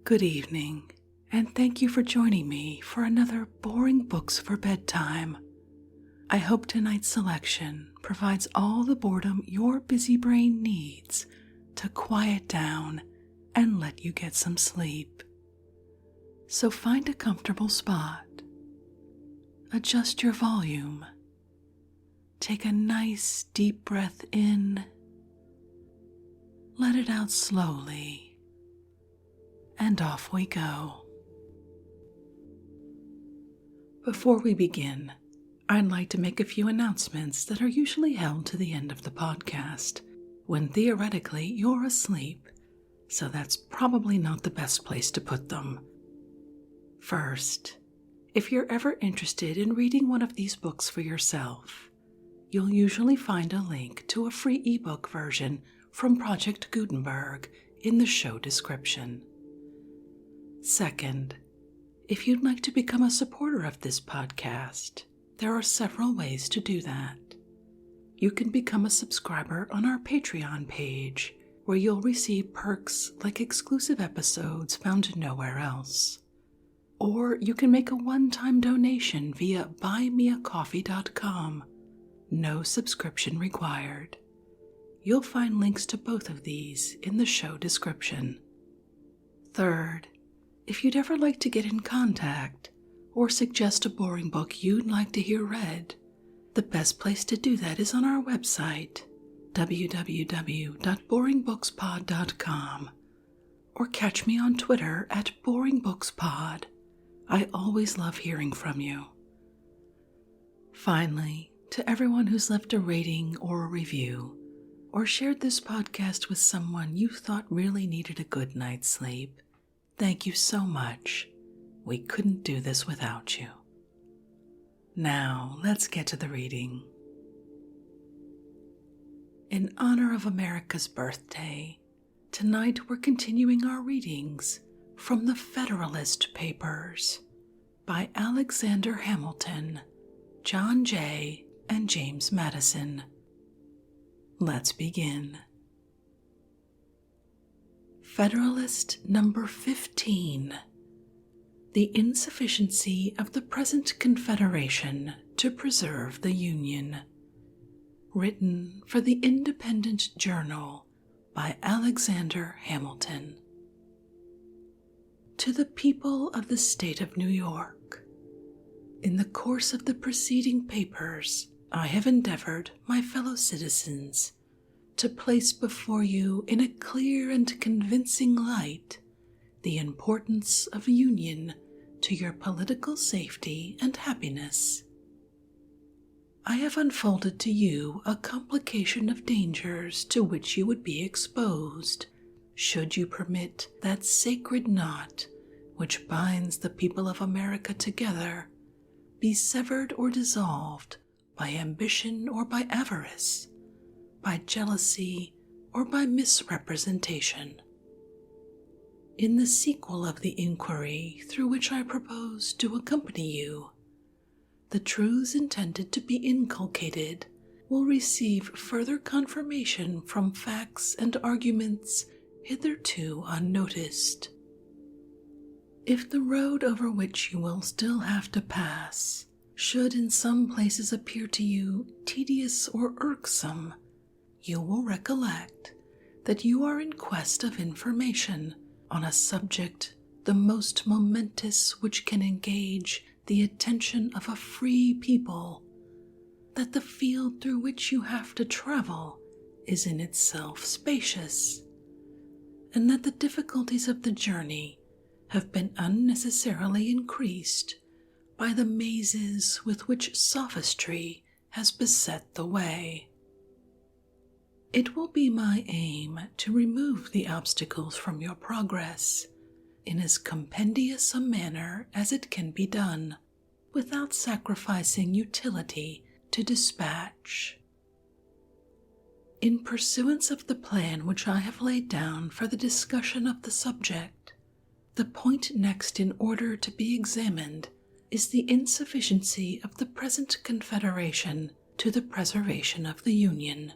Good evening, and thank you for joining me for another Boring Books for Bedtime. I hope tonight's selection provides all the boredom your busy brain needs to quiet down and let you get some sleep. So find a comfortable spot, adjust your volume, take a nice deep breath in, let it out slowly, and off we go. Before we begin, I'd like to make a few announcements that are usually held to the end of the podcast, when theoretically you're asleep, so that's probably not the best place to put them. First, if you're ever interested in reading one of these books for yourself, you'll usually find a link to a free ebook version from Project Gutenberg in the show description. Second, if you'd like to become a supporter of this podcast, there are several ways to do that. You can become a subscriber on our Patreon page, where you'll receive perks like exclusive episodes found nowhere else. Or you can make a one-time donation via buymeacoffee.com. No subscription required. You'll find links to both of these in the show description. Third, if you'd ever like to get in contact or suggest a boring book you'd like to hear read, the best place to do that is on our website, www.boringbookspod.com, or catch me on Twitter at boringbookspod. I always love hearing from you. Finally, to everyone who's left a rating or a review, or shared this podcast with someone you thought really needed a good night's sleep, thank you so much. We couldn't do this without you. Now, let's get to the reading. In honor of America's birthday, tonight we're continuing our readings from the Federalist Papers by Alexander Hamilton, John Jay, and James Madison. Let's begin. Federalist Number 15. The Insufficiency of the Present Confederation to Preserve the Union. Written for the Independent Journal by Alexander Hamilton. To the people of the State of New York, in the course of the preceding papers, I have endeavored, my fellow citizens, to place before you in a clear and convincing light the importance of union to your political safety and happiness. I have unfolded to you a complication of dangers to which you would be exposed, should you permit that sacred knot which binds the people of America together be severed or dissolved by ambition or by avarice, by jealousy or by misrepresentation. In the sequel of the inquiry through which I propose to accompany you, the truths intended to be inculcated will receive further confirmation from facts and arguments hitherto unnoticed. If the road over which you will still have to pass should in some places appear to you tedious or irksome, you will recollect that you are in quest of information on a subject the most momentous which can engage the attention of a free people, that the field through which you have to travel is in itself spacious, and that the difficulties of the journey have been unnecessarily increased by the mazes with which sophistry has beset the way. It will be my aim to remove the obstacles from your progress in as compendious a manner as it can be done, without sacrificing utility to dispatch. In pursuance of the plan which I have laid down for the discussion of the subject, the point next in order to be examined is the insufficiency of the present Confederation to the preservation of the Union.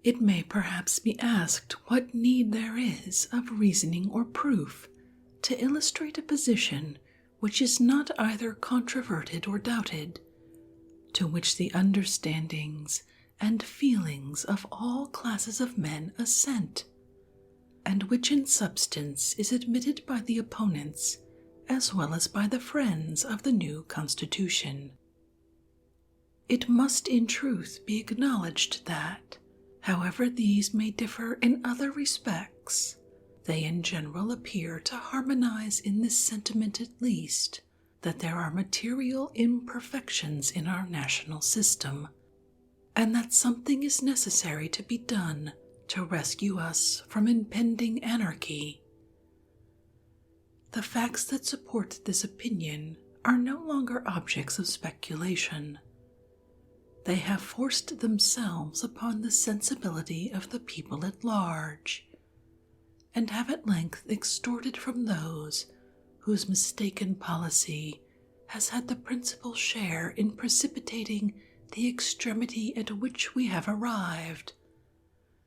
It may perhaps be asked what need there is of reasoning or proof to illustrate a position which is not either controverted or doubted, to which the understandings and feelings of all classes of men assent, and which in substance is admitted by the opponents as well as by the friends of the new Constitution. It must in truth be acknowledged that, however these may differ in other respects, they in general appear to harmonize in this sentiment at least, that there are material imperfections in our national system, and that something is necessary to be done to rescue us from impending anarchy. The facts that support this opinion are no longer objects of speculation. They have forced themselves upon the sensibility of the people at large, and have at length extorted from those whose mistaken policy has had the principal share in precipitating the extremity at which we have arrived,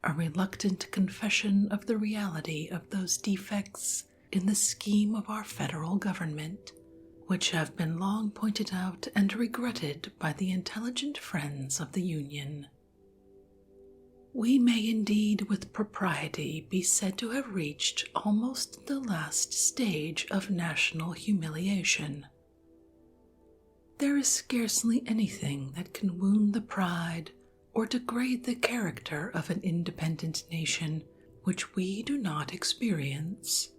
a reluctant confession of the reality of those defects in the scheme of our federal government, which have been long pointed out and regretted by the intelligent friends of the Union. We may indeed with propriety be said to have reached almost the last stage of national humiliation. There is scarcely anything that can wound the pride or degrade the character of an independent nation which we do not experience.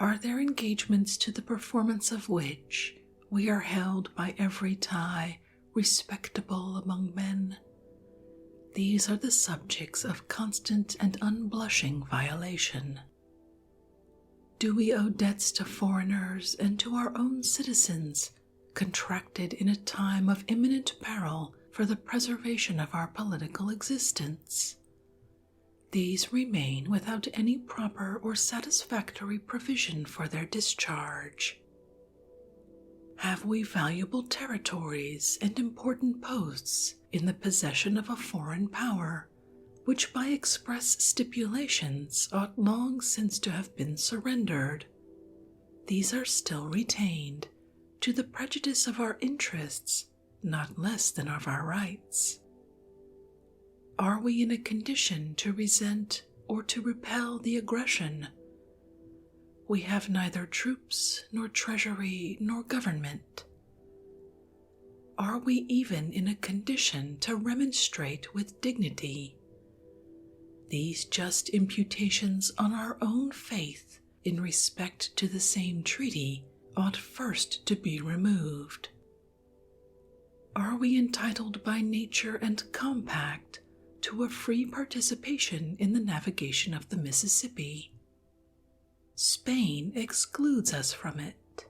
Are there engagements to the performance of which we are held by every tie respectable among men? These are the subjects of constant and unblushing violation. Do we owe debts to foreigners and to our own citizens, contracted in a time of imminent peril for the preservation of our political existence? These remain without any proper or satisfactory provision for their discharge. Have we valuable territories and important posts in the possession of a foreign power, which by express stipulations ought long since to have been surrendered? These are still retained, to the prejudice of our interests, not less than of our rights. Are we in a condition to resent or to repel the aggression? We have neither troops, nor treasury, nor government. Are we even in a condition to remonstrate with dignity? These just imputations on our own faith in respect to the same treaty ought first to be removed. Are we entitled by nature and compact to a free participation in the navigation of the Mississippi? Spain excludes us from it.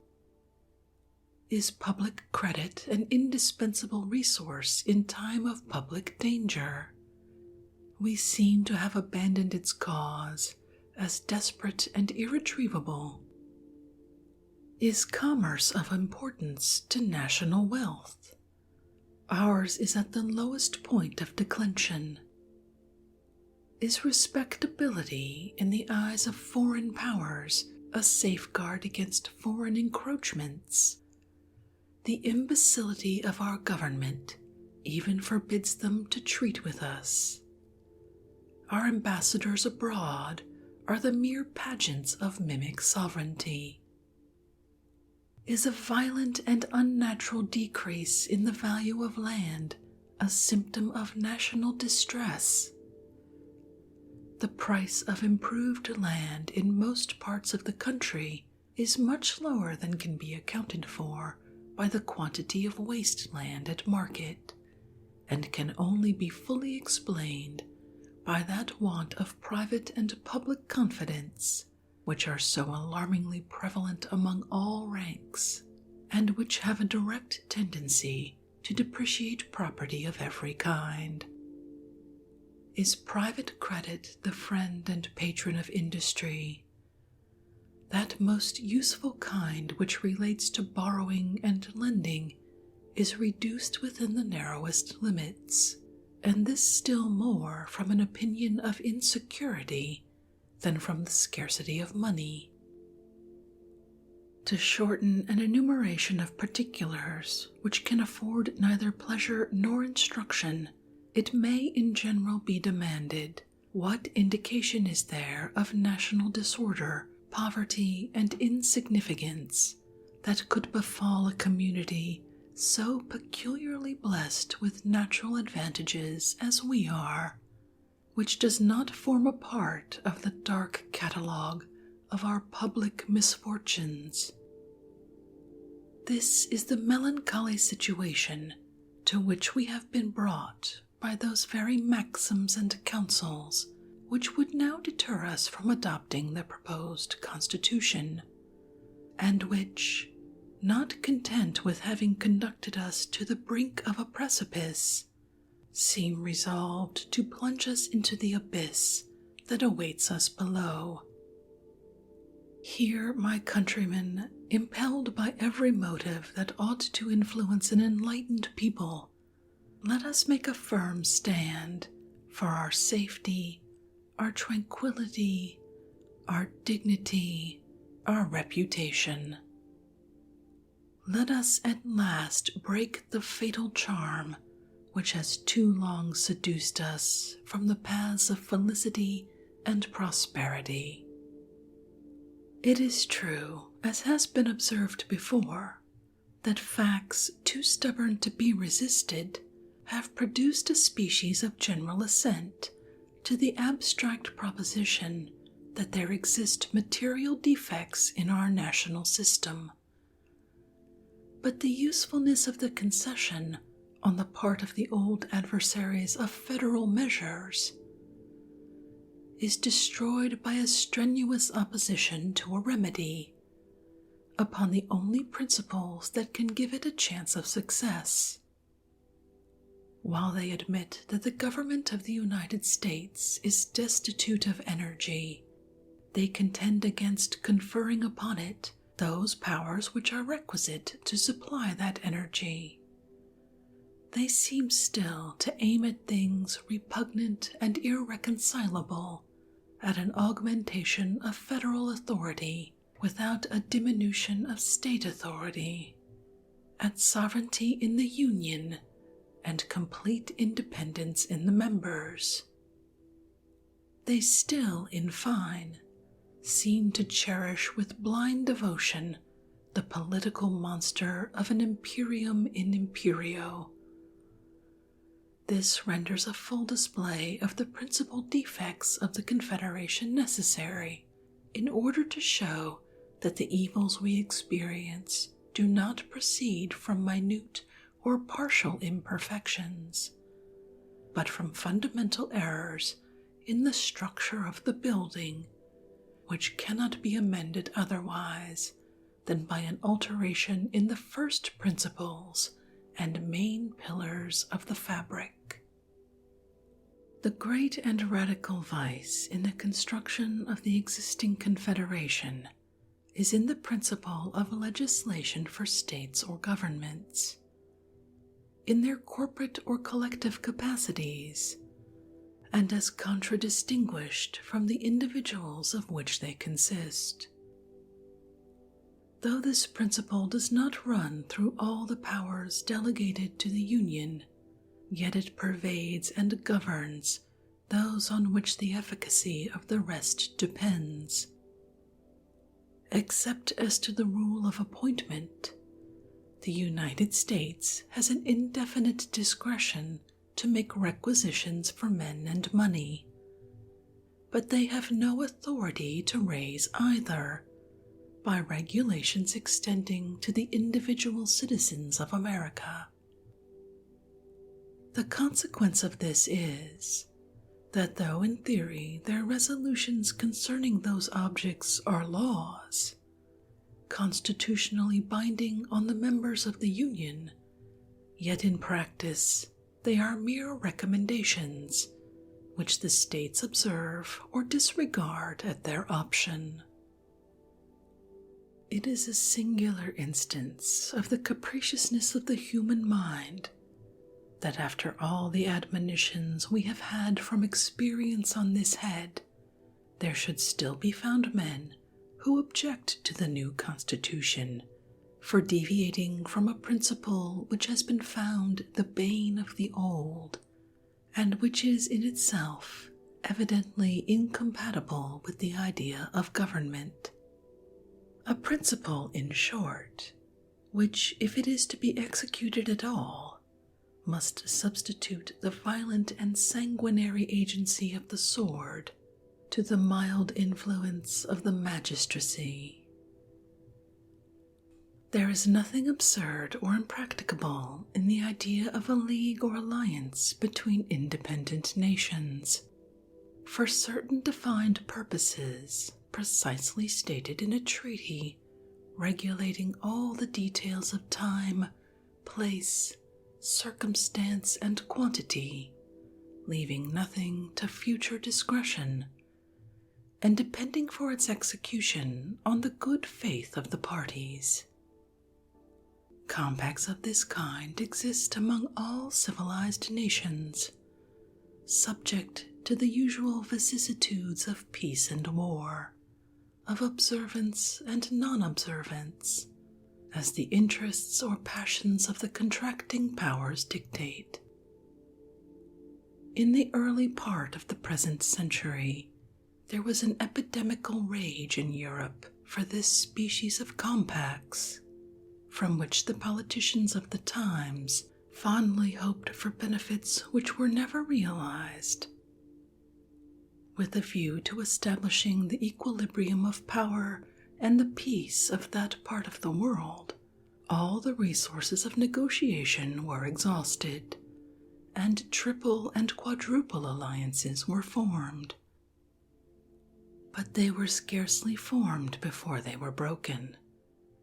Is public credit an indispensable resource in time of public danger? We seem to have abandoned its cause as desperate and irretrievable. Is commerce of importance to national wealth? Ours is at the lowest point of declension. Is respectability in the eyes of foreign powers a safeguard against foreign encroachments? The imbecility of our government even forbids them to treat with us. Our ambassadors abroad are the mere pageants of mimic sovereignty. Is a violent and unnatural decrease in the value of land a symptom of national distress? The price of improved land in most parts of the country is much lower than can be accounted for by the quantity of waste land at market, and can only be fully explained by that want of private and public confidence which are so alarmingly prevalent among all ranks, and which have a direct tendency to depreciate property of every kind. Is private credit the friend and patron of industry? That most useful kind which relates to borrowing and lending is reduced within the narrowest limits, and this still more from an opinion of insecurity than from the scarcity of money. To shorten an enumeration of particulars which can afford neither pleasure nor instruction, it may in general be demanded, what indication is there of national disorder, poverty, and insignificance that could befall a community so peculiarly blessed with natural advantages as we are, which does not form a part of the dark catalogue of our public misfortunes? This is the melancholy situation to which we have been brought by those very maxims and counsels which would now deter us from adopting the proposed Constitution, and which, not content with having conducted us to the brink of a precipice, seem resolved to plunge us into the abyss that awaits us below. Here, my countrymen, impelled by every motive that ought to influence an enlightened people, let us make a firm stand for our safety, our tranquility, our dignity, our reputation. Let us at last break the fatal charm which has too long seduced us from the paths of felicity and prosperity. It is true, as has been observed before, that facts too stubborn to be resisted have produced a species of general assent to the abstract proposition that there exist material defects in our national system. But the usefulness of the concession on the part of the old adversaries of federal measures is destroyed by a strenuous opposition to a remedy, upon the only principles that can give it a chance of success. While they admit that the government of the United States is destitute of energy, they contend against conferring upon it those powers which are requisite to supply that energy. They seem still to aim at things repugnant and irreconcilable, at an augmentation of federal authority without a diminution of state authority, at sovereignty in the Union and complete independence in the members. They still, in fine, seem to cherish with blind devotion the political monster of an imperium in imperio. This renders a full display of the principal defects of the Confederation necessary in order to show that the evils we experience do not proceed from minute or partial imperfections, but from fundamental errors in the structure of the building, which cannot be amended otherwise than by an alteration in the first principles and main pillars of the fabric. The great and radical vice in the construction of the existing Confederation is in the principle of legislation for states or governments. In their corporate or collective capacities, and as contradistinguished from the individuals of which they consist. Though this principle does not run through all the powers delegated to the Union, yet it pervades and governs those on which the efficacy of the rest depends. Except as to the rule of appointment, the United States has an indefinite discretion to make requisitions for men and money, but they have no authority to raise either, by regulations extending to the individual citizens of America. The consequence of this is, that though in theory their resolutions concerning those objects are laws, constitutionally binding on the members of the Union, yet in practice they are mere recommendations, which the states observe or disregard at their option. It is a singular instance of the capriciousness of the human mind that after all the admonitions we have had from experience on this head, there should still be found men who object to the new Constitution for deviating from a principle which has been found the bane of the old, and which is in itself evidently incompatible with the idea of government. A principle, in short, which, if it is to be executed at all, must substitute the violent and sanguinary agency of the sword to the mild influence of the magistracy. There is nothing absurd or impracticable in the idea of a league or alliance between independent nations, for certain defined purposes precisely stated in a treaty regulating all the details of time, place, circumstance, and quantity, leaving nothing to future discretion, and depending for its execution on the good faith of the parties. Compacts of this kind exist among all civilized nations, subject to the usual vicissitudes of peace and war, of observance and non-observance, as the interests or passions of the contracting powers dictate. In the early part of the present century, there was an epidemical rage in Europe for this species of compacts, from which the politicians of the times fondly hoped for benefits which were never realized. With a view to establishing the equilibrium of power and the peace of that part of the world, all the resources of negotiation were exhausted, and triple and quadruple alliances were formed. But they were scarcely formed before they were broken,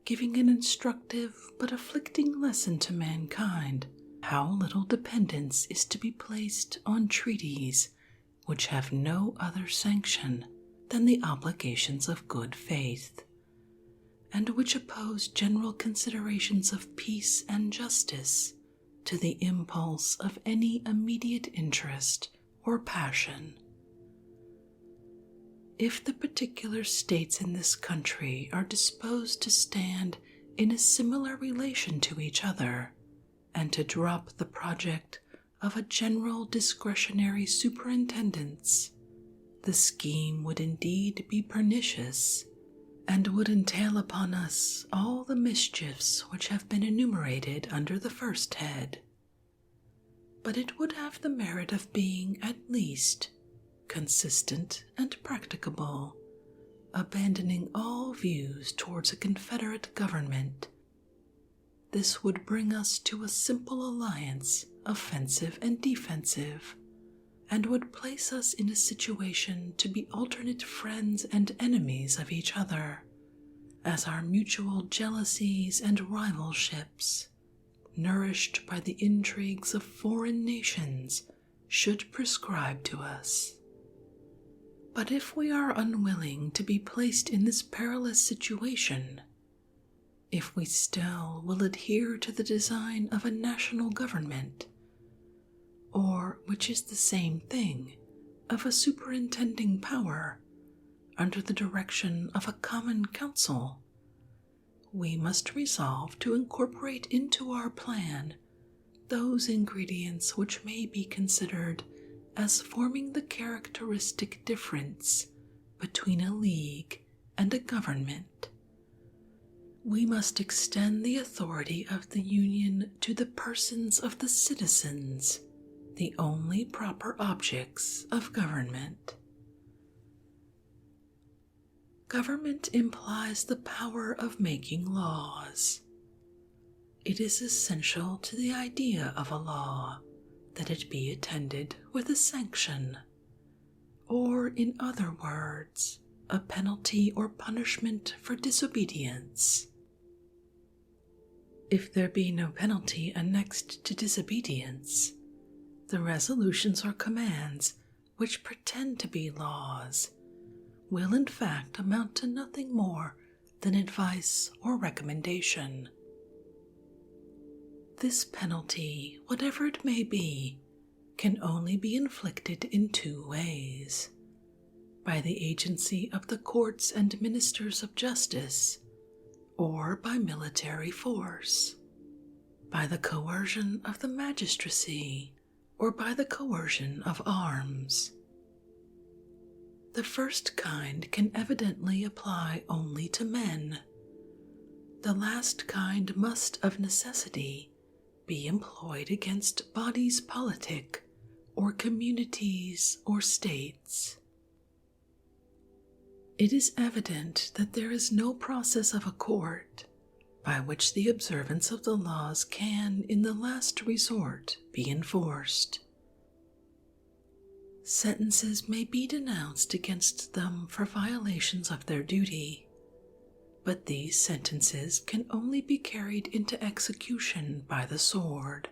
giving an instructive but afflicting lesson to mankind how little dependence is to be placed on treaties which have no other sanction than the obligations of good faith, and which oppose general considerations of peace and justice to the impulse of any immediate interest or passion. If the particular states in this country are disposed to stand in a similar relation to each other, and to drop the project of a general discretionary superintendence, the scheme would indeed be pernicious, and would entail upon us all the mischiefs which have been enumerated under the first head. But it would have the merit of being, at least, consistent and practicable, abandoning all views towards a confederate government. This would bring us to a simple alliance, offensive and defensive, and would place us in a situation to be alternate friends and enemies of each other, as our mutual jealousies and rivalships, nourished by the intrigues of foreign nations, should prescribe to us. But if we are unwilling to be placed in this perilous situation, if we still will adhere to the design of a national government, or, which is the same thing, of a superintending power, under the direction of a common council, we must resolve to incorporate into our plan those ingredients which may be considered as forming the characteristic difference between a league and a government. We must extend the authority of the Union to the persons of the citizens, the only proper objects of government. Government implies the power of making laws. It is essential to the idea of a law that it be attended with a sanction, or, in other words, a penalty or punishment for disobedience. If there be no penalty annexed to disobedience, the resolutions or commands which pretend to be laws will in fact amount to nothing more than advice or recommendation. This penalty, whatever it may be, can only be inflicted in two ways: by the agency of the courts and ministers of justice, or by military force, by the coercion of the magistracy, or by the coercion of arms. The first kind can evidently apply only to men. The last kind must of necessity be employed against bodies politic, or communities, or states. It is evident that there is no process of a court by which the observance of the laws can, in the last resort, be enforced. Sentences may be denounced against them for violations of their duty, but these sentences can only be carried into execution by the sword.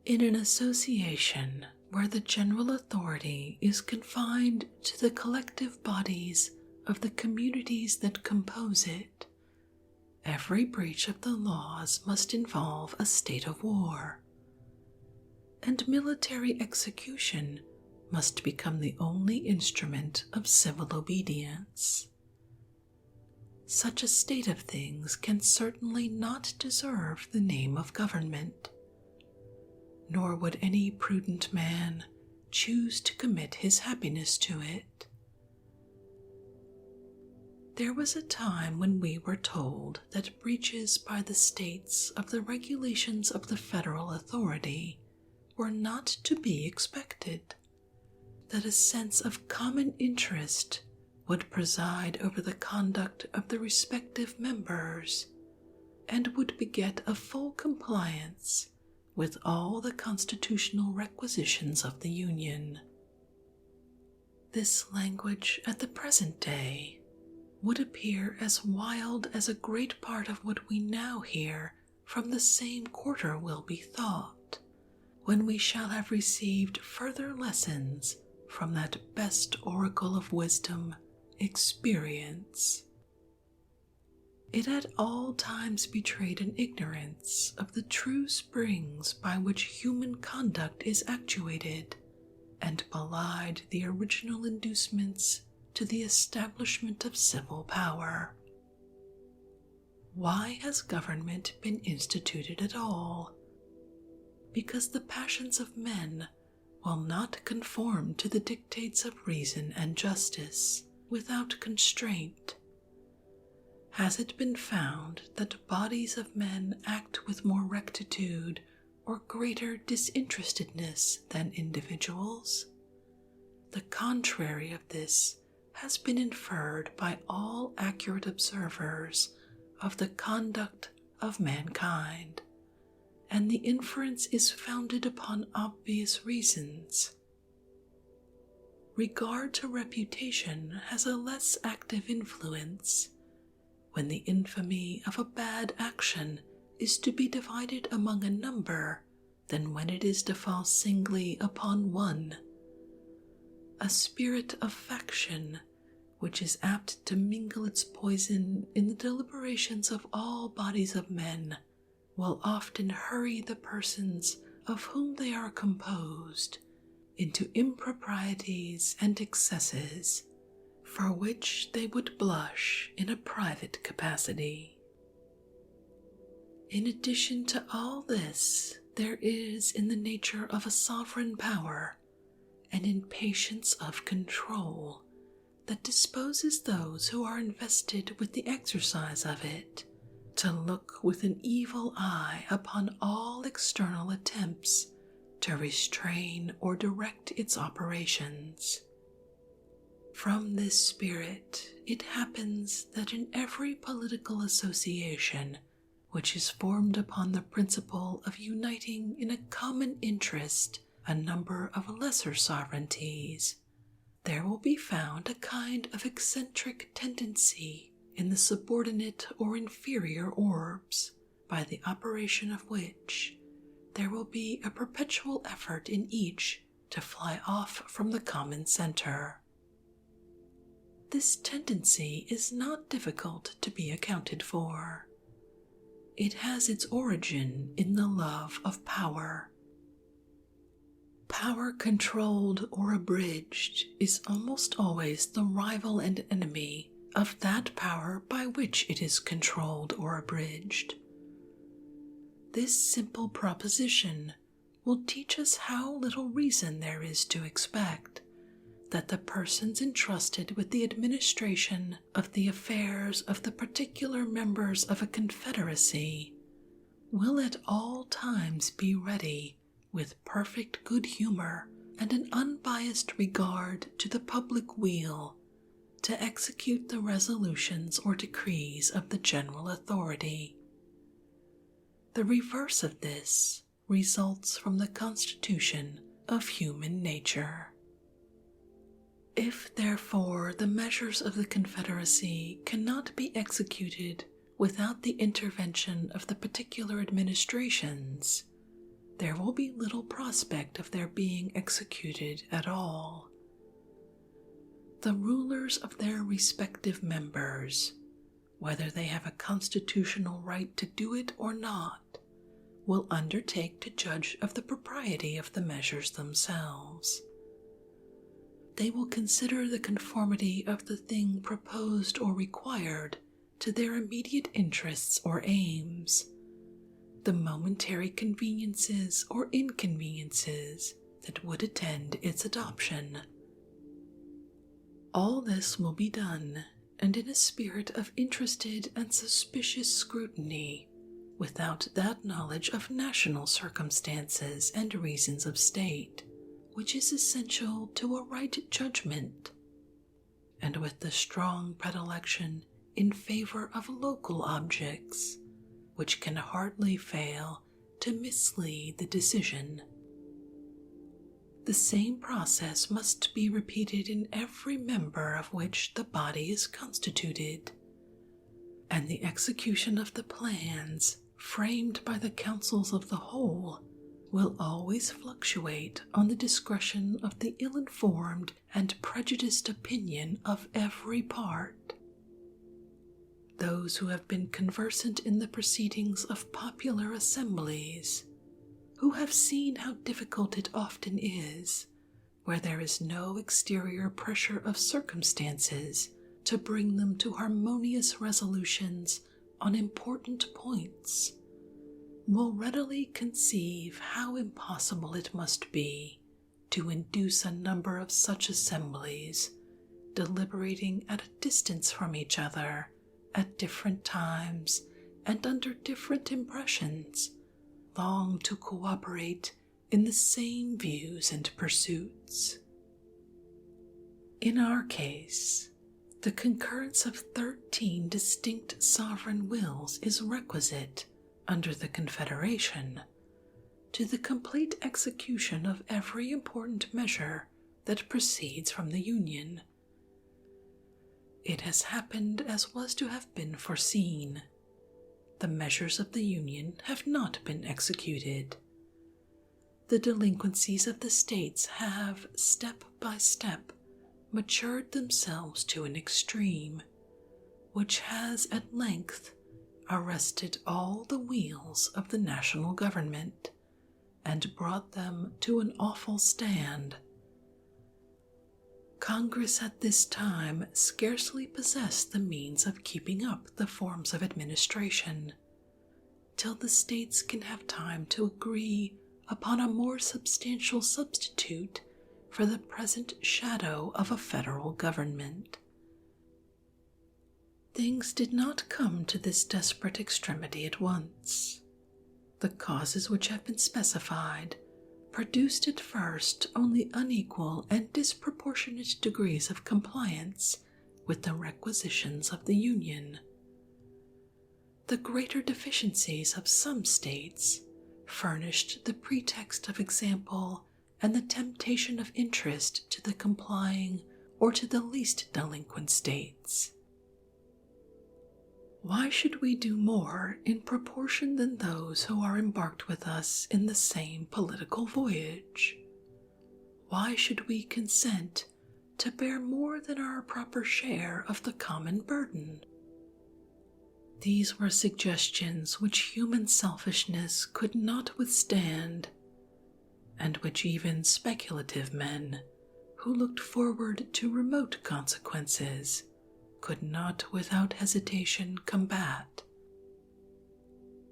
In an association where the general authority is confined to the collective bodies of the communities that compose it, every breach of the laws must involve a state of war, and military execution must become the only instrument of civil obedience. Such a state of things can certainly not deserve the name of government, nor would any prudent man choose to commit his happiness to it. There was a time when we were told that breaches by the states of the regulations of the federal authority were not to be expected, that a sense of common interest would preside over the conduct of the respective members, and would beget a full compliance with all the constitutional requisitions of the Union. This language at the present day would appear as wild as a great part of what we now hear from the same quarter will be thought, when we shall have received further lessons from that best oracle of wisdom, experience. It at all times betrayed an ignorance of the true springs by which human conduct is actuated, and belied the original inducements to the establishment of civil power. Why has government been instituted at all? Because the passions of men will not conform to the dictates of reason and justice without constraint. Has it been found that bodies of men act with more rectitude or greater disinterestedness than individuals? The contrary of this has been inferred by all accurate observers of the conduct of mankind, and the inference is founded upon obvious reasons. Regard to reputation has a less active influence when the infamy of a bad action is to be divided among a number than when it is to fall singly upon one. A spirit of faction, which is apt to mingle its poison in the deliberations of all bodies of men, will often hurry the persons of whom they are composed into improprieties and excesses, for which they would blush in a private capacity. In addition to all this, there is in the nature of a sovereign power an impatience of control that disposes those who are invested with the exercise of it to look with an evil eye upon all external attempts to restrain or direct its operations. From this spirit, it happens that in every political association which is formed upon the principle of uniting in a common interest a number of lesser sovereignties, there will be found a kind of eccentric tendency in the subordinate or inferior orbs, by the operation of which there will be a perpetual effort in each to fly off from the common center. This tendency is not difficult to be accounted for. It has its origin in the love of power. Power controlled or abridged is almost always the rival and enemy of that power by which it is controlled or abridged. This simple proposition will teach us how little reason there is to expect that the persons entrusted with the administration of the affairs of the particular members of a confederacy will at all times be ready, with perfect good humor and an unbiased regard to the public weal, to execute the resolutions or decrees of the general authority. The reverse of this results from the constitution of human nature. If, therefore, the measures of the Confederacy cannot be executed without the intervention of the particular administrations, there will be little prospect of their being executed at all. The rulers of their respective members, whether they have a constitutional right to do it or not, will undertake to judge of the propriety of the measures themselves. They will consider the conformity of the thing proposed or required to their immediate interests or aims, the momentary conveniences or inconveniences that would attend its adoption. All this will be done, and in a spirit of interested and suspicious scrutiny, without that knowledge of national circumstances and reasons of state which is essential to a right judgment, and with the strong predilection in favor of local objects, which can hardly fail to mislead the decision. The same process must be repeated in every member of which the body is constituted, and the execution of the plans framed by the councils of the whole will always fluctuate on the discretion of the ill-informed and prejudiced opinion of every part. Those who have been conversant in the proceedings of popular assemblies, who have seen how difficult it often is, where there is no exterior pressure of circumstances, to bring them to harmonious resolutions on important points, will readily conceive how impossible it must be to induce a number of such assemblies, deliberating at a distance from each other, at different times and under different impressions, long to cooperate in the same views and pursuits. In our case, the concurrence of 13 distinct sovereign wills is requisite under the Confederation to the complete execution of every important measure that proceeds from the Union. It has happened as was to have been foreseen. The measures of the Union have not been executed. The delinquencies of the states have, step by step, matured themselves to an extreme, which has at length arrested all the wheels of the national government and brought them to an awful stand. Congress at this time scarcely possessed the means of keeping up the forms of administration, till the states can have time to agree upon a more substantial substitute for the present shadow of a federal government. Things did not come to this desperate extremity at once. The causes which have been specified produced at first only unequal and disproportionate degrees of compliance with the requisitions of the Union. The greater deficiencies of some states furnished the pretext of example and the temptation of interest to the complying or to the least delinquent states. Why should we do more in proportion than those who are embarked with us in the same political voyage? Why should we consent to bear more than our proper share of the common burden? These were suggestions which human selfishness could not withstand, and which even speculative men, who looked forward to remote consequences, could not without hesitation combat.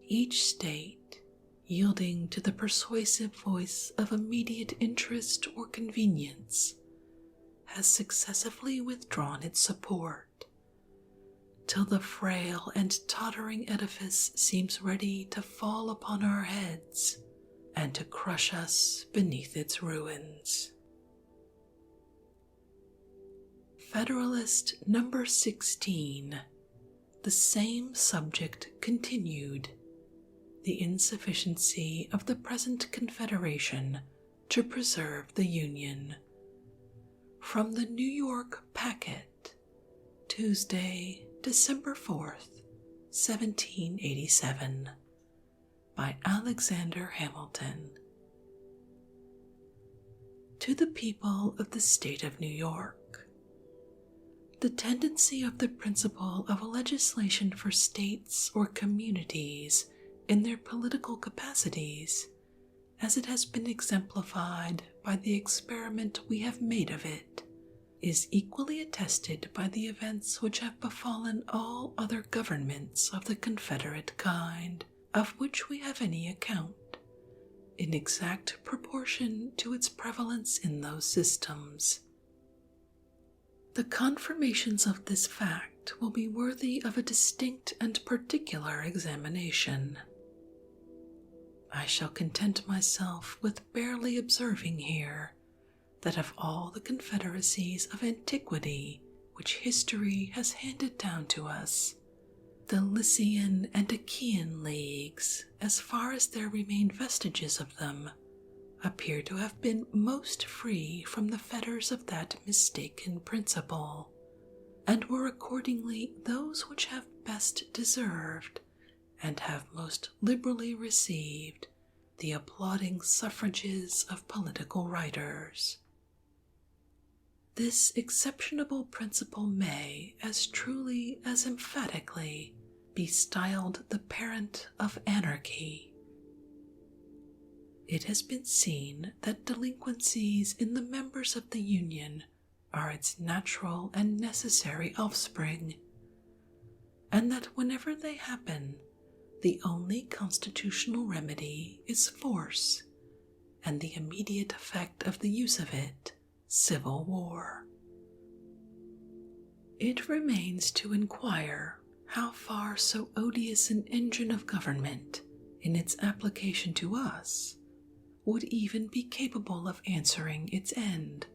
Each state, yielding to the persuasive voice of immediate interest or convenience, has successively withdrawn its support, till the frail and tottering edifice seems ready to fall upon our heads and to crush us beneath its ruins. Federalist Number 16. The same subject continued. The insufficiency of the present Confederation to preserve the Union. From the New York Packet, Tuesday, December 4th, 1787. By Alexander Hamilton. To the people of the State of New York. The tendency of the principle of legislation for states or communities in their political capacities, as it has been exemplified by the experiment we have made of it, is equally attested by the events which have befallen all other governments of the Confederate kind, of which we have any account, in exact proportion to its prevalence in those systems. The confirmations of this fact will be worthy of a distinct and particular examination. I shall content myself with barely observing here that of all the confederacies of antiquity which history has handed down to us, the Lycian and Achaean leagues, as far as there remain vestiges of them, appear to have been most free from the fetters of that mistaken principle, and were accordingly those which have best deserved, and have most liberally received, the applauding suffrages of political writers. This exceptionable principle may, as truly as emphatically, be styled the parent of anarchy. It has been seen that delinquencies in the members of the Union are its natural and necessary offspring, and that whenever they happen, the only constitutional remedy is force, and the immediate effect of the use of it, civil war. It remains to inquire how far so odious an engine of government, in its application to us, would even be capable of answering its end.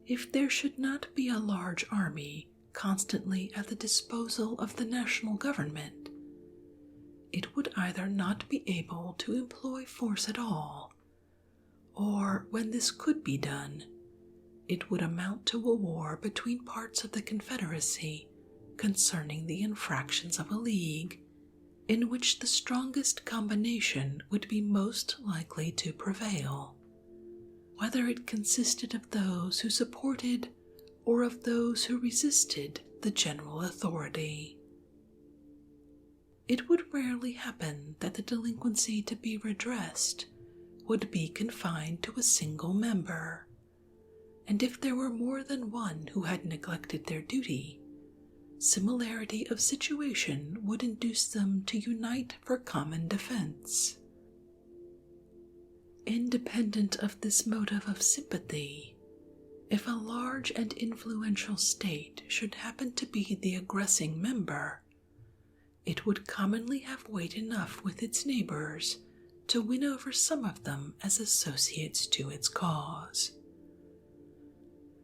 If there should not be a large army constantly at the disposal of the national government, it would either not be able to employ force at all, or, when this could be done, it would amount to a war between parts of the Confederacy concerning the infractions of a league, in which the strongest combination would be most likely to prevail, whether it consisted of those who supported or of those who resisted the general authority. It would rarely happen that the delinquency to be redressed would be confined to a single member, and if there were more than one who had neglected their duty, similarity of situation would induce them to unite for common defense. Independent of this motive of sympathy, if a large and influential state should happen to be the aggressing member, it would commonly have weight enough with its neighbors to win over some of them as associates to its cause.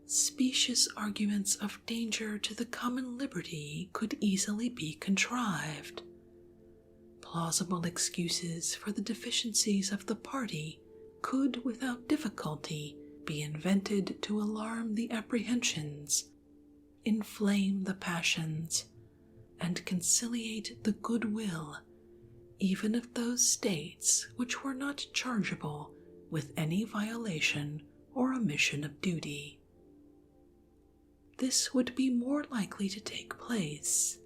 Specious arguments of danger to the common liberty could easily be contrived. Plausible excuses for the deficiencies of the party could without difficulty be invented to alarm the apprehensions, inflame the passions, and conciliate the goodwill even of those states which were not chargeable with any violation or omission of duty. This would be more likely to take place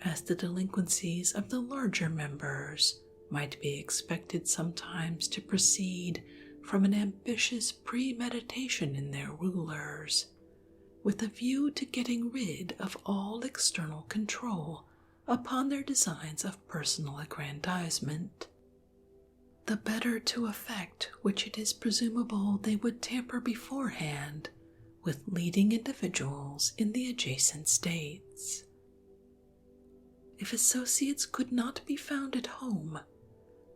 as the delinquencies of the larger members might be expected sometimes to proceed from an ambitious premeditation in their rulers, with a view to getting rid of all external control upon their designs of personal aggrandizement, the better to effect which it is presumable they would tamper beforehand with leading individuals in the adjacent states. If associates could not be found at home,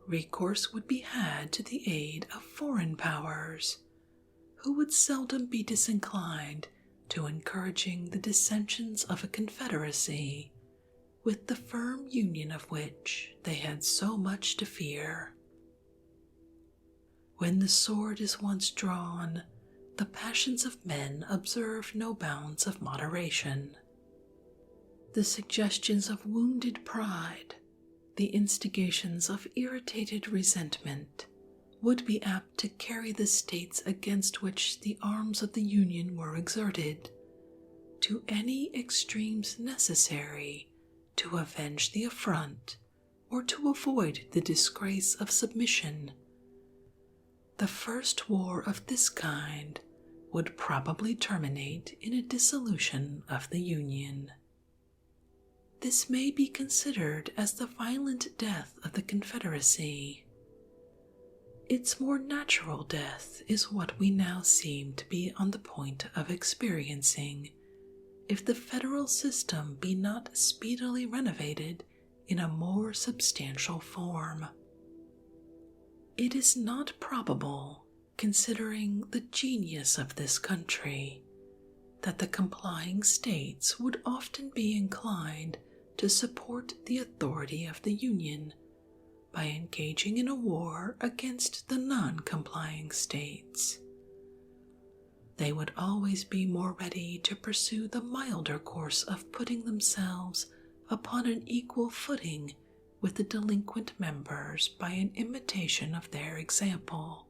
recourse would be had to the aid of foreign powers, who would seldom be disinclined to encouraging the dissensions of a confederacy, with the firm union of which they had so much to fear. When the sword is once drawn, the passions of men observe no bounds of moderation. The suggestions of wounded pride, the instigations of irritated resentment, would be apt to carry the states against which the arms of the Union were exerted to any extremes necessary to avenge the affront or to avoid the disgrace of submission. The first war of this kind would probably terminate in a dissolution of the Union. This may be considered as the violent death of the Confederacy. Its more natural death is what we now seem to be on the point of experiencing, if the federal system be not speedily renovated in a more substantial form. It is not probable, considering the genius of this country, that the complying states would often be inclined to support the authority of the Union by engaging in a war against the non-complying states. They would always be more ready to pursue the milder course of putting themselves upon an equal footing with the delinquent members by an imitation of their example,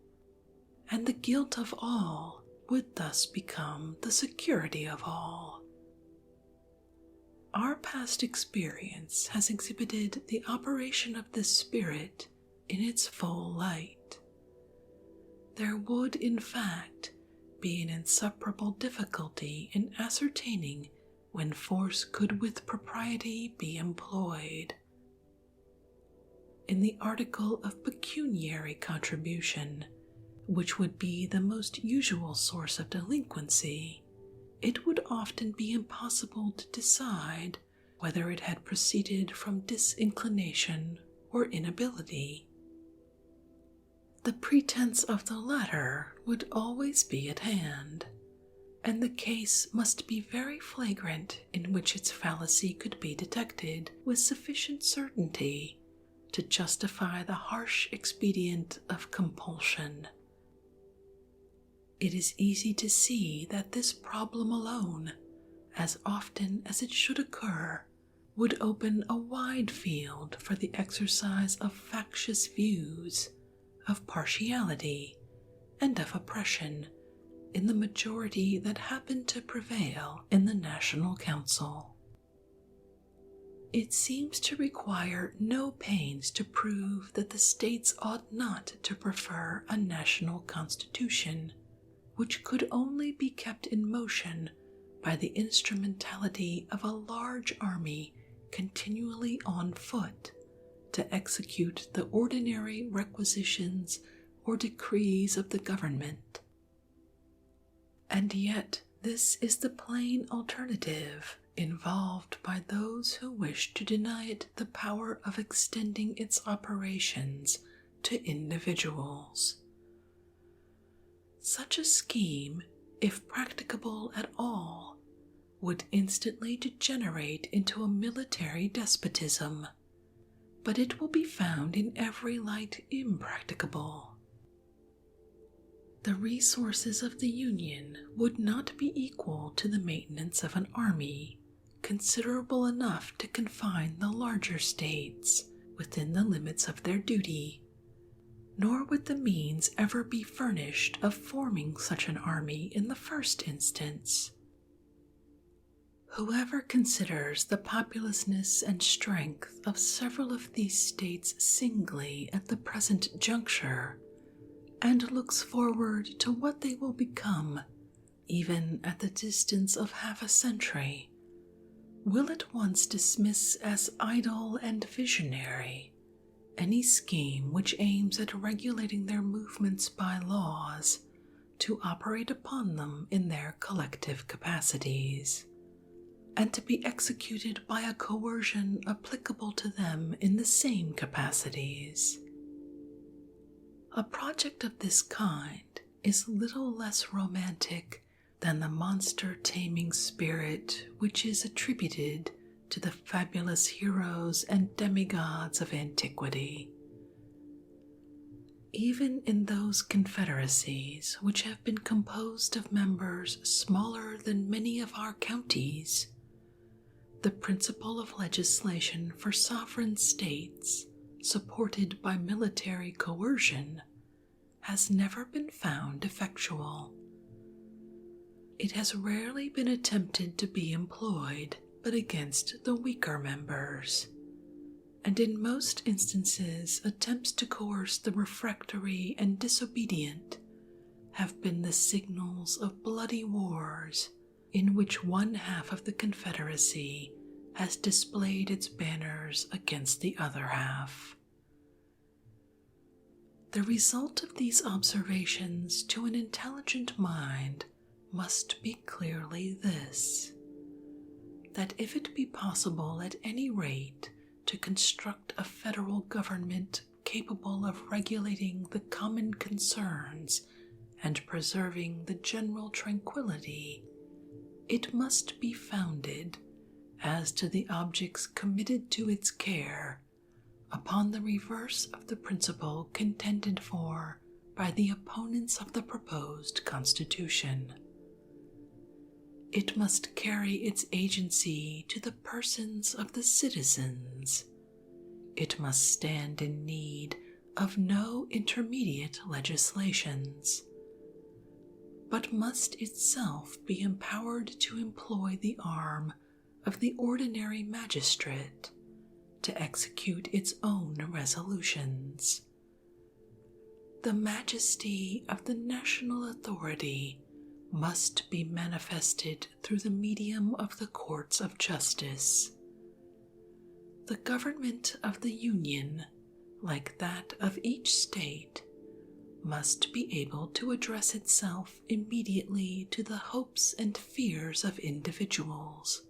and the guilt of all would thus become the security of all. Our past experience has exhibited the operation of this spirit in its full light. There would, in fact, be an insuperable difficulty in ascertaining when force could with propriety be employed. In the article of pecuniary contribution, which would be the most usual source of delinquency, it would often be impossible to decide whether it had proceeded from disinclination or inability. The pretense of the latter would always be at hand, and the case must be very flagrant in which its fallacy could be detected with sufficient certainty to justify the harsh expedient of compulsion. It is easy to see that this problem alone, as often as it should occur, would open a wide field for the exercise of factious views, of partiality, and of oppression in the majority that happened to prevail in the National Council. It seems to require no pains to prove that the states ought not to prefer a national constitution, which could only be kept in motion by the instrumentality of a large army continually on foot to execute the ordinary requisitions or decrees of the government. And yet this is the plain alternative involved by those who wish to deny it the power of extending its operations to individuals. Such a scheme, if practicable at all, would instantly degenerate into a military despotism, but it will be found in every light impracticable. The resources of the Union would not be equal to the maintenance of an army considerable enough to confine the larger states within the limits of their duty, nor would the means ever be furnished of forming such an army in the first instance. Whoever considers the populousness and strength of several of these states singly at the present juncture, and looks forward to what they will become, even at the distance of half a century, will at once dismiss as idle and visionary any scheme which aims at regulating their movements by laws to operate upon them in their collective capacities, and to be executed by a coercion applicable to them in the same capacities. A project of this kind is little less romantic than the monster-taming spirit which is attributed to the fabulous heroes and demigods of antiquity. Even in those confederacies which have been composed of members smaller than many of our counties, the principle of legislation for sovereign states, supported by military coercion, has never been found effectual. It has rarely been attempted to be employed but against the weaker members, and in most instances attempts to coerce the refractory and disobedient have been the signals of bloody wars in which one half of the Confederacy has displayed its banners against the other half. The result of these observations to an intelligent mind must be clearly this: that if it be possible at any rate to construct a federal government capable of regulating the common concerns and preserving the general tranquility, it must be founded, as to the objects committed to its care, upon the reverse of the principle contended for by the opponents of the proposed Constitution. It must carry its agency to the persons of the citizens. It must stand in need of no intermediate legislations, but must itself be empowered to employ the arm of the ordinary magistrate to execute its own resolutions. The majesty of the national authority must be manifested through the medium of the courts of justice. The government of the Union, like that of each state, must be able to address itself immediately to the hopes and fears of individuals,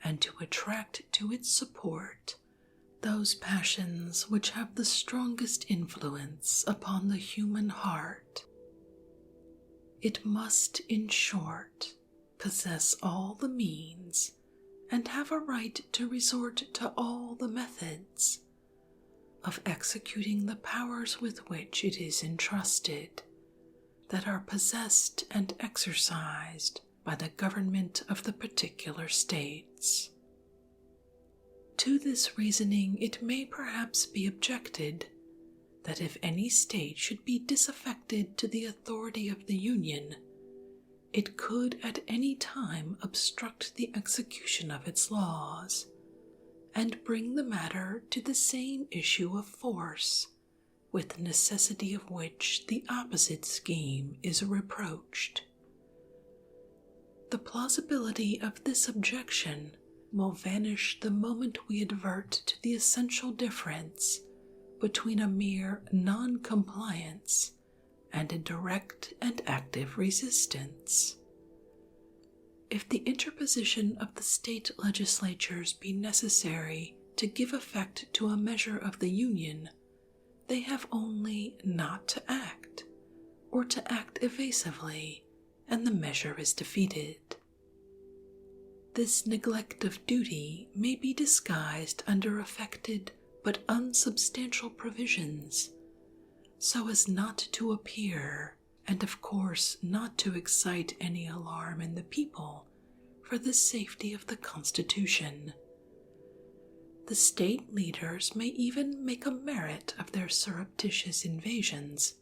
and to attract to its support those passions which have the strongest influence upon the human heart. It must, in short, possess all the means, and have a right to resort to all the methods, of executing the powers with which it is entrusted, that are possessed and exercised by the government of the particular states. To this reasoning it may perhaps be objected that if any state should be disaffected to the authority of the Union, it could at any time obstruct the execution of its laws, and bring the matter to the same issue of force, with the necessity of which the opposite scheme is reproached. The plausibility of this objection will vanish the moment we advert to the essential difference between a mere non-compliance and a direct and active resistance. If the interposition of the state legislatures be necessary to give effect to a measure of the Union, they have only not to act, or to act evasively, and the measure is defeated. This neglect of duty may be disguised under affected but unsubstantial provisions, so as not to appear, and of course not to excite any alarm in the people for the safety of the Constitution. The state leaders may even make a merit of their surreptitious invasions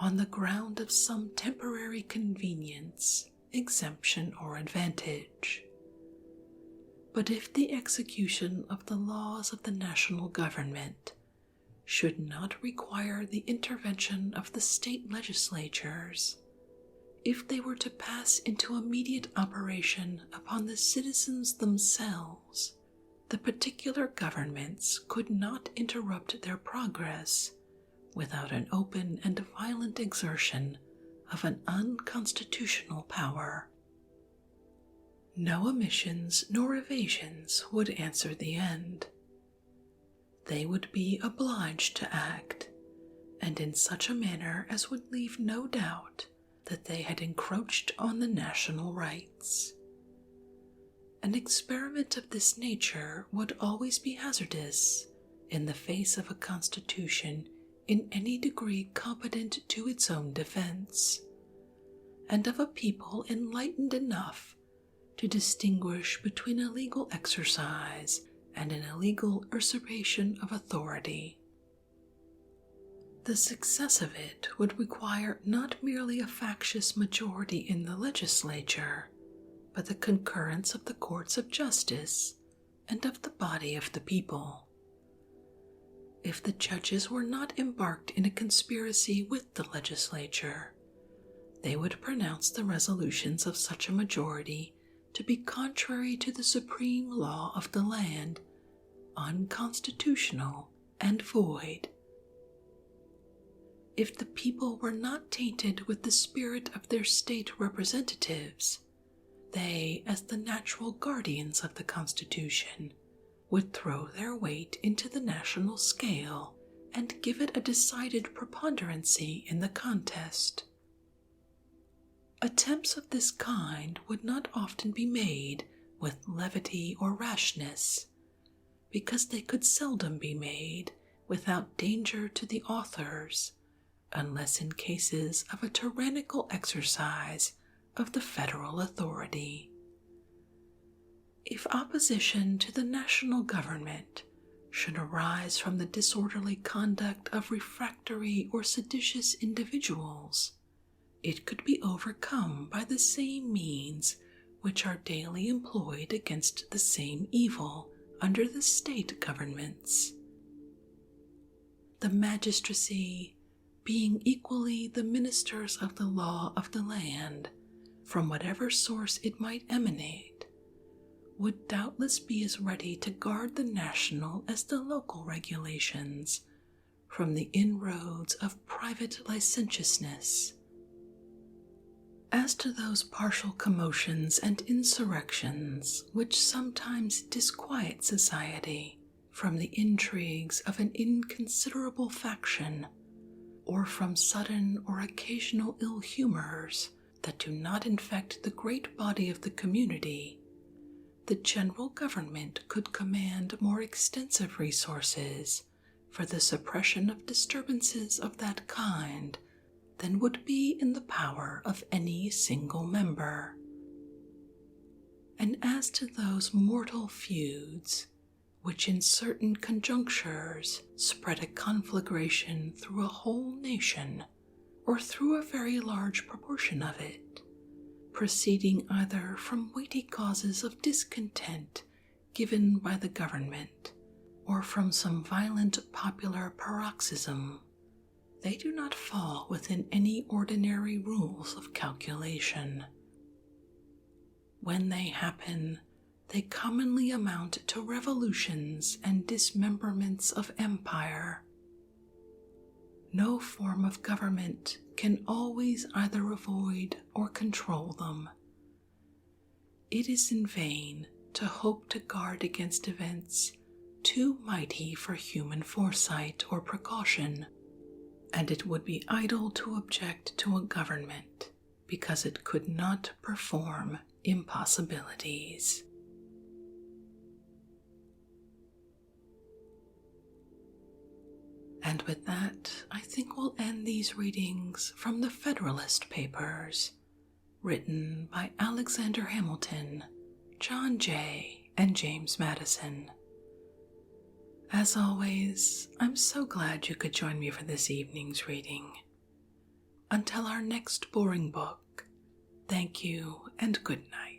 on the ground of some temporary convenience, exemption, or advantage. But if the execution of the laws of the national government should not require the intervention of the state legislatures, if they were to pass into immediate operation upon the citizens themselves, the particular governments could not interrupt their progress without an open and violent exertion of an unconstitutional power. No omissions nor evasions would answer the end. They would be obliged to act, and in such a manner as would leave no doubt that they had encroached on the national rights. An experiment of this nature would always be hazardous in the face of a constitution in any degree competent to its own defense, and of a people enlightened enough to distinguish between a legal exercise and an illegal usurpation of authority. The success of it would require not merely a factious majority in the legislature, but the concurrence of the courts of justice and of the body of the people. If the judges were not embarked in a conspiracy with the legislature, they would pronounce the resolutions of such a majority to be contrary to the supreme law of the land, unconstitutional and void. If the people were not tainted with the spirit of their state representatives, they, as the natural guardians of the Constitution, would throw their weight into the national scale and give it a decided preponderancy in the contest. Attempts of this kind would not often be made with levity or rashness, because they could seldom be made without danger to the authors, unless in cases of a tyrannical exercise of the federal authority. If opposition to the national government should arise from the disorderly conduct of refractory or seditious individuals, it could be overcome by the same means which are daily employed against the same evil under the state governments. The magistracy, being equally the ministers of the law of the land, from whatever source it might emanate, would doubtless be as ready to guard the national as the local regulations from the inroads of private licentiousness. As to those partial commotions and insurrections which sometimes disquiet society from the intrigues of an inconsiderable faction, or from sudden or occasional ill humors that do not infect the great body of the community, the general government could command more extensive resources for the suppression of disturbances of that kind than would be in the power of any single member. And as to those mortal feuds, which in certain conjunctures spread a conflagration through a whole nation, or through a very large proportion of it, proceeding either from weighty causes of discontent given by the government, or from some violent popular paroxysm, they do not fall within any ordinary rules of calculation. When they happen, they commonly amount to revolutions and dismemberments of empire. No form of government can always either avoid or control them. It is in vain to hope to guard against events too mighty for human foresight or precaution, and it would be idle to object to a government because it could not perform impossibilities. And with that, I think we'll end these readings from the Federalist Papers, written by Alexander Hamilton, John Jay, and James Madison. As always, I'm so glad you could join me for this evening's reading. Until our next boring book, thank you and good night.